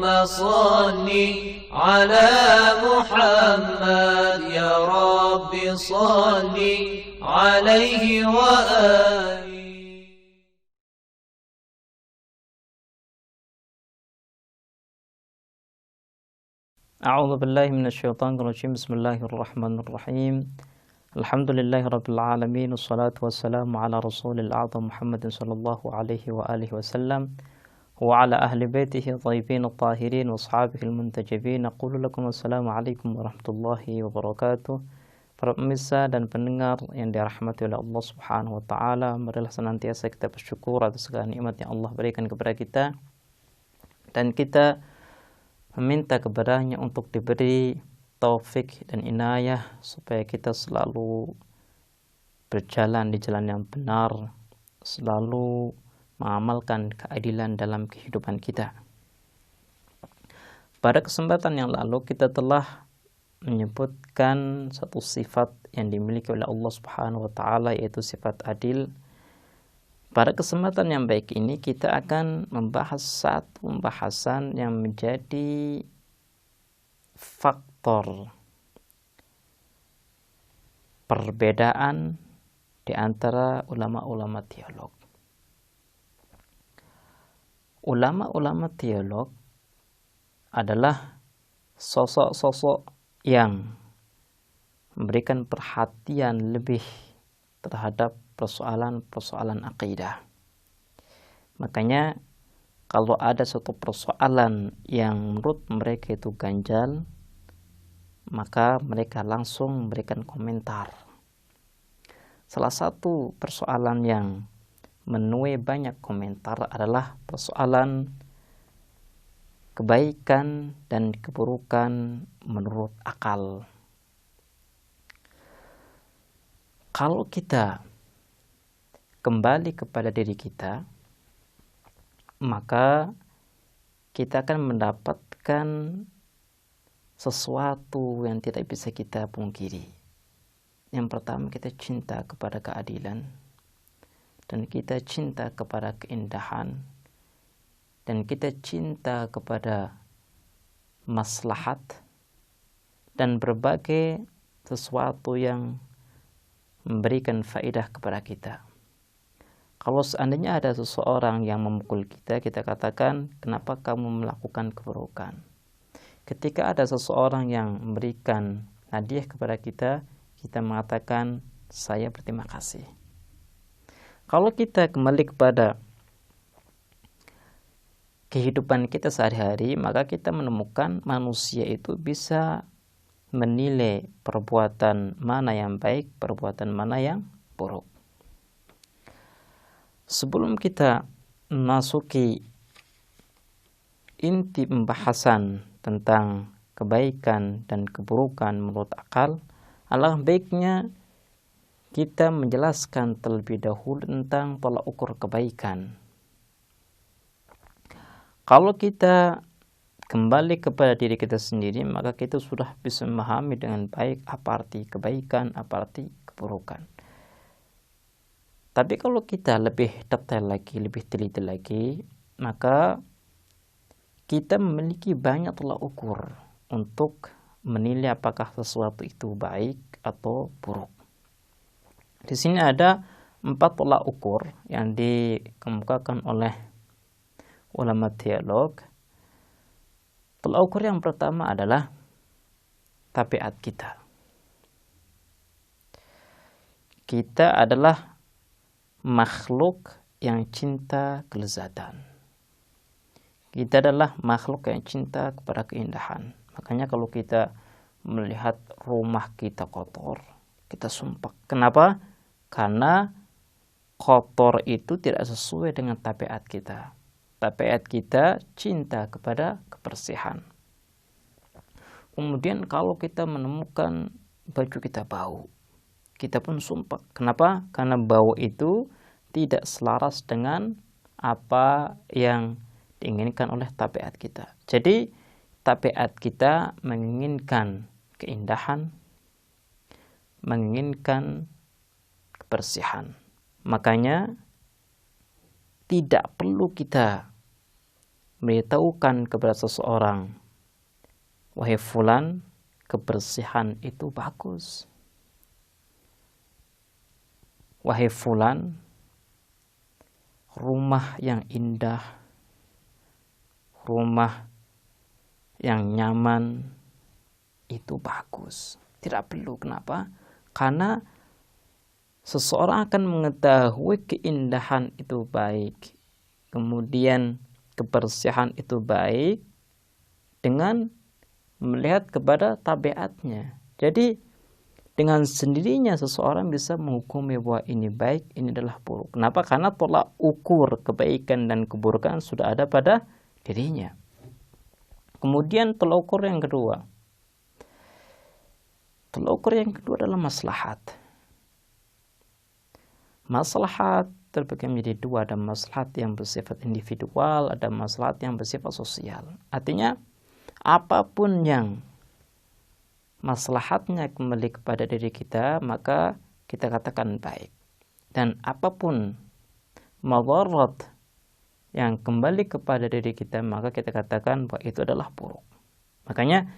صل على محمد يا رب صل عليه وآله. أعوذ بالله من الشيطان الرجيم. بسم الله الرحمن الرحيم. الحمد لله رب العالمين، والصلاة والسلام على رسول الأعظم محمد صلى الله عليه وآله وسلم وعلى أهل بيته الطيبين الطاهرين وأصحابه المنتجبين. أقول لكم السلام عليكم ورحمة الله وبركاته. Para pemirsa dan pendengar yang dirahmati oleh Allah Subhanahu wa taala, marilah senantiasa kita bersyukur atas segala nikmat yang Allah berikan kepada kita, dan kita meminta kepadanya untuk diberi taufik dan inayah supaya kita selalu berjalan di jalan yang benar, selalu mengamalkan keadilan dalam kehidupan kita. Pada kesempatan yang lalu kita telah menyebutkan satu sifat yang dimiliki oleh Allah Subhanahu wa taala, yaitu sifat adil. Pada kesempatan yang baik ini kita akan membahas satu pembahasan yang menjadi faktor perbedaan di antara ulama-ulama teolog. Ulama-ulama teolog adalah sosok-sosok yang memberikan perhatian lebih terhadap persoalan-persoalan akidah. Makanya kalau ada suatu persoalan yang menurut mereka itu ganjal, maka mereka langsung memberikan komentar. Salah satu persoalan yang menuai banyak komentar adalah persoalan kebaikan dan keburukan menurut akal. Kalau kita kembali kepada diri kita, maka kita akan mendapatkan sesuatu yang tidak bisa kita pungkiri. Yang pertama, kita cinta kepada keadilan, dan kita cinta kepada keindahan, dan kita cinta kepada maslahat dan berbagai sesuatu yang memberikan faedah kepada kita. Kalau seandainya ada seseorang yang memukul kita, kita katakan, kenapa kamu melakukan keburukan? Ketika ada seseorang yang memberikan hadiah kepada kita, kita mengatakan, saya berterima kasih. Kalau kita kembali kepada kehidupan kita sehari-hari, maka kita menemukan manusia itu bisa menilai perbuatan mana yang baik, perbuatan mana yang buruk. Sebelum kita memasuki inti pembahasan tentang kebaikan dan keburukan menurut akal, alangkah baiknya kita menjelaskan terlebih dahulu tentang tolak ukur kebaikan. Kalau kita kembali kepada diri kita sendiri, maka kita sudah bisa memahami dengan baik apa arti kebaikan, apa arti keburukan. Tapi kalau kita lebih detail lagi, lebih teliti lagi, maka kita memiliki banyak tolak ukur untuk menilai apakah sesuatu itu baik atau buruk. Di sini ada 4 tolak ukur yang dikemukakan oleh ulama teolog. Tolak ukur yang pertama adalah tabiat kita. Kita adalah makhluk yang cinta kelezatan. Kita adalah makhluk yang cinta kepada keindahan. Makanya kalau kita melihat rumah kita kotor, kita sumpah. Kenapa? Karena kotor itu tidak sesuai dengan tabiat kita. Tabiat kita cinta kepada kebersihan. Kemudian kalau kita menemukan baju kita bau, kita pun sumpah. Kenapa? Karena bau itu tidak selaras dengan apa yang diinginkan oleh tabiat kita. Jadi tabiat kita menginginkan keindahan, menginginkan kebersihan. Makanya tidak perlu kita memberitahukan kepada seseorang, wahai fulan, kebersihan itu bagus. Wahai fulan, rumah yang indah, rumah yang nyaman itu bagus. Tidak perlu, kenapa? Karena seseorang akan mengetahui keindahan itu baik, kemudian kebersihan itu baik dengan melihat kepada tabiatnya. Jadi dengan sendirinya seseorang bisa menghukumi bahwa ini baik, ini adalah buruk. Kenapa? Karena tolak ukur kebaikan dan keburukan sudah ada pada dirinya. Kemudian tolak ukur yang kedua. Tolak ukur yang kedua adalah maslahat. Maslahat terbagi menjadi dua, ada maslahat yang bersifat individual, ada maslahat yang bersifat sosial. Artinya apapun yang maslahatnya kembali kepada diri kita, maka kita katakan baik. Dan apapun madarat yang kembali kepada diri kita, maka kita katakan bahwa itu adalah buruk. Makanya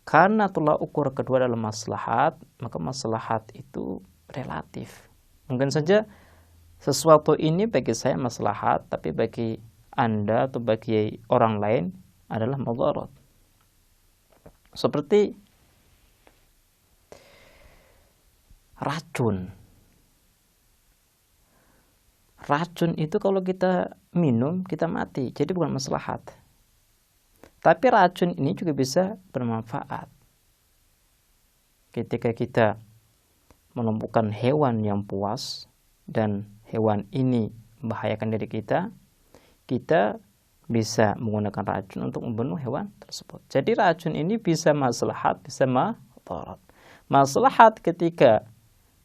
karena tolak ukur kedua adalah maslahat, maka maslahat itu relatif. Mungkin saja sesuatu ini bagi saya maslahat, tapi bagi Anda atau bagi orang lain adalah madarat. Seperti racun. Racun itu kalau kita minum, kita mati. Jadi bukan maslahat. Tapi racun ini juga bisa bermanfaat. Ketika kita menemukan hewan yang puas dan hewan ini membahayakan diri kita, kita bisa menggunakan racun untuk membunuh hewan tersebut. Jadi racun ini bisa maslahat, bisa madarat. Maslahat ketika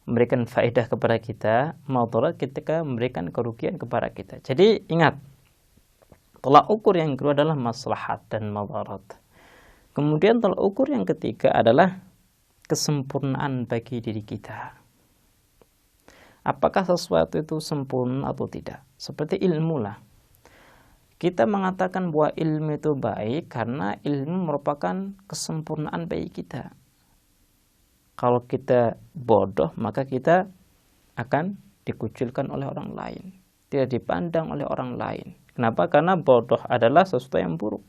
memberikan faedah kepada kita, madarat ketika memberikan kerugian kepada kita. Jadi ingat, tolak ukur yang kedua adalah maslahat dan madarat. Kemudian tolak ukur yang ketiga adalah kesempurnaan bagi diri kita. Apakah sesuatu itu sempurna atau tidak? Seperti ilmu lah. Kita mengatakan bahwa ilmu itu baik karena ilmu merupakan kesempurnaan bagi kita. Kalau kita bodoh, maka kita akan dikucilkan oleh orang lain, tidak dipandang oleh orang lain. Kenapa? Karena bodoh adalah sesuatu yang buruk.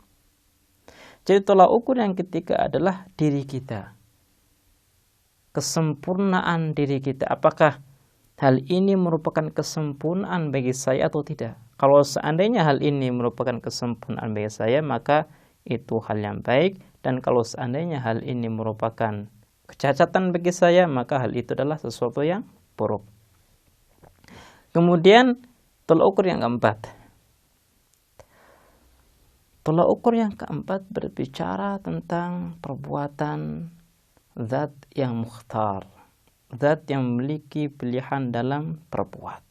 Jadi tolak ukur yang ketiga adalah diri kita. Kesempurnaan diri kita. Apakah hal ini merupakan kesempurnaan bagi saya atau tidak? Kalau seandainya hal ini merupakan kesempurnaan bagi saya, maka itu hal yang baik. Dan kalau seandainya hal ini merupakan kecacatan bagi saya, maka hal itu adalah sesuatu yang buruk. Kemudian tolak ukur yang keempat. Tolak ukur yang keempat berbicara tentang perbuatan zat yang mukhtar, zat yang memiliki pilihan dalam berbuat,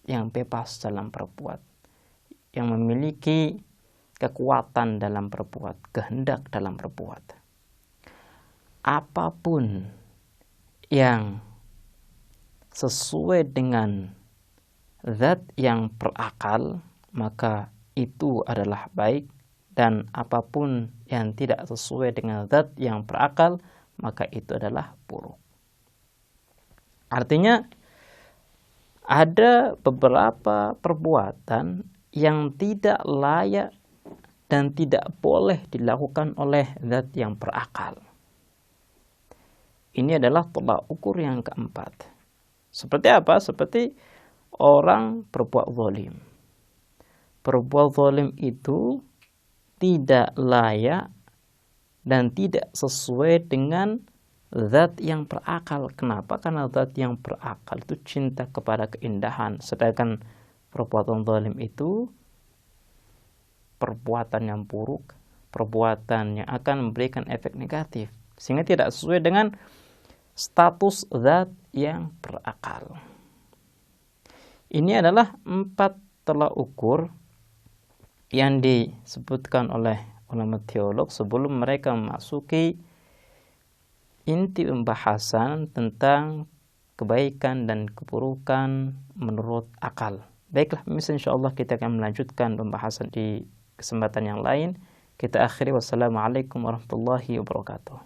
yang bebas dalam berbuat, yang memiliki kekuatan dalam berbuat, kehendak dalam berbuat. Apapun yang sesuai dengan zat yang berakal, maka itu adalah baik. Dan apapun yang tidak sesuai dengan zat yang berakal, maka itu adalah buruk. Artinya ada beberapa perbuatan yang tidak layak dan tidak boleh dilakukan oleh zat yang berakal. Ini adalah tolak ukur yang keempat. Seperti apa? Seperti orang berbuat zalim. Berbuat zalim itu tidak layak dan tidak sesuai dengan zat yang berakal. Kenapa? Karena zat yang berakal itu cinta kepada keindahan. Sedangkan perbuatan zalim itu perbuatan yang buruk, perbuatan yang akan memberikan efek negatif. Sehingga tidak sesuai dengan status zat yang berakal. Ini adalah 4 tolak ukur yang disebutkan oleh ulama teolog sebelum mereka memasuki inti pembahasan tentang kebaikan dan keburukan menurut akal. Baiklah, misalnya insyaallah kita akan melanjutkan pembahasan di kesempatan yang lain. Kita akhiri, wassalamualaikum warahmatullahi wabarakatuh.